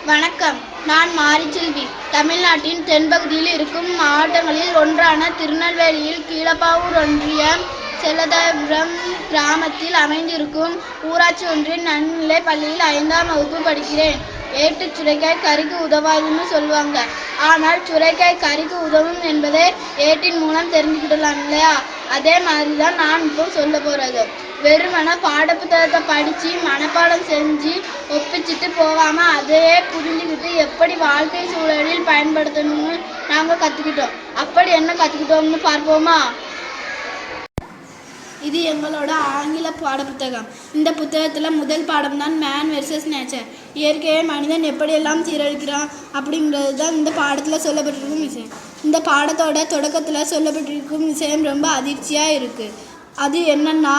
வணக்கம். நான் மாரிச்செல்வி. தமிழ்நாட்டின் தென்பகுதியில் இருக்கும் மாவட்டங்களில் ஒன்றான திருநெல்வேலியில் கீழப்பாவூர் ஒன்றியம் செல்லதாபுரம் கிராமத்தில் அமைந்திருக்கும் ஊராட்சி ஒன்றிய நடுநிலைப் பள்ளியில் 5ஆம் வகுப்பு படிக்கிறேன். ஏட்டுச் சுரைக்காய் கறிக்கு உதவாதுன்னு சொல்லுவாங்க. ஆனால் சுரைக்காய் கறிக்கு உதவும் என்பதை ஏட்டின் மூலம் தெரிஞ்சுக்கிடலாம் இல்லையா? அதே மாதிரிதான் நான் இப்போ சொல்ல போறது. வெறுமன பாடப்புத்தகத்தை படிச்சு மனப்பாடம் செஞ்சு ஒப்பிச்சுட்டு போகாம அதையே புரிஞ்சுக்கிட்டு எப்படி வாழ்க்கை சூழலில் பயன்படுத்தணும்னு நாங்கள் கற்றுக்கிட்டோம். அப்படி என்ன கற்றுக்கிட்டோம்னு பார்ப்போமா? இது எங்களோட ஆங்கில பாடப்புத்தகம். இந்த புத்தகத்தில் முதல் பாடம் தான் மேன் வெர்சஸ் நேச்சர். இயற்கையை மனிதன் எப்படியெல்லாம் சீரழிக்கிறான் அப்படிங்கிறது தான் இந்த பாடத்தில் சொல்லப்பட்டிருக்கும் விஷயம். இந்த பாடத்தோட தொடக்கத்தில் சொல்லப்பட்டிருக்கும் விஷயம் ரொம்ப அதிர்ச்சியாக இருக்குது. அது என்னன்னா,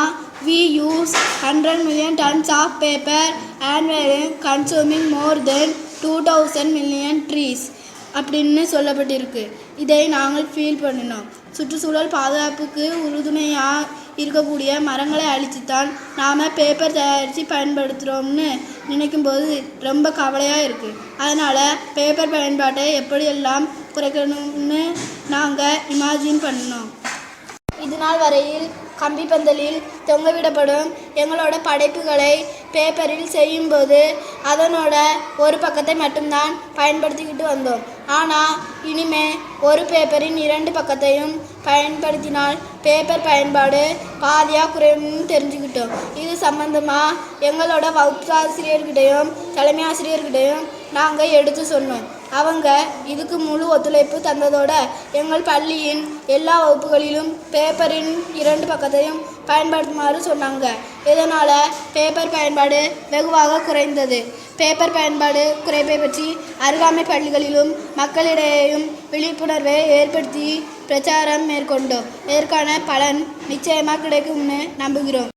we use 100 million tons of paper annually, consuming more than 2000 million trees அப்படின்னு சொல்லப்பட்டிருக்கு. இதை நாங்கள் ஃபீல் பண்ணினோம். சுற்றுச்சூழல் பாதுகாப்புக்கு உறுதுணையாக இருக்கக்கூடிய மரங்களை அழிச்சுத்தான் நாம் பேப்பர் தயாரித்து பயன்படுத்துகிறோம்னு நினைக்கும்போது ரொம்ப கவலையாக இருக்குது. அதனால் பேப்பர் பயன்பாட்டை எப்படியெல்லாம் குறைக்கணும்னு நாங்கள் இமேஜின் பண்ணினோம். இதுநாள் வரையில் கம்பி பந்தலில் தொங்கவிடப்படும் எங்களோட படைப்புகளை பேப்பரில் செய்யும்போது அதனோட ஒரு பக்கத்தை மட்டும்தான் பயன்படுத்திக்கிட்டு வந்தோம். ஆனால் இனிமே ஒரு பேப்பரின் 2 பக்கத்தையும் பயன்படுத்தினால் பேப்பர் பயன்பாடு பாதியாக குறையும்னு தெரிஞ்சுக்கிட்டோம். இது சம்பந்தமாக எங்களோட வகுப்பாசிரியர்கிட்டையும் தலைமை ஆசிரியர்கிட்டையும் நாங்கள் எடுத்து சொன்னோம். அவங்க இதுக்கு முழு ஒத்துழைப்பு தந்ததோட எங்கள் பள்ளியின் எல்லா வகுப்புகளிலும் பேப்பரின் 2 பக்கத்தையும் பயன்படுத்துமாறு சொன்னாங்க. இதனால் பேப்பர் பயன்பாடு வெகுவாக குறைந்தது. பேப்பர் பயன்பாடு குறைப்பை பற்றி அருகாமை பள்ளிகளிலும் மக்களிடையேயும் விழிப்புணர்வை ஏற்படுத்தி பிரச்சாரம் மேற்கொண்டோம். இதற்கான பலன் நிச்சயமாக கிடைக்கும்னு நம்புகிறோம்.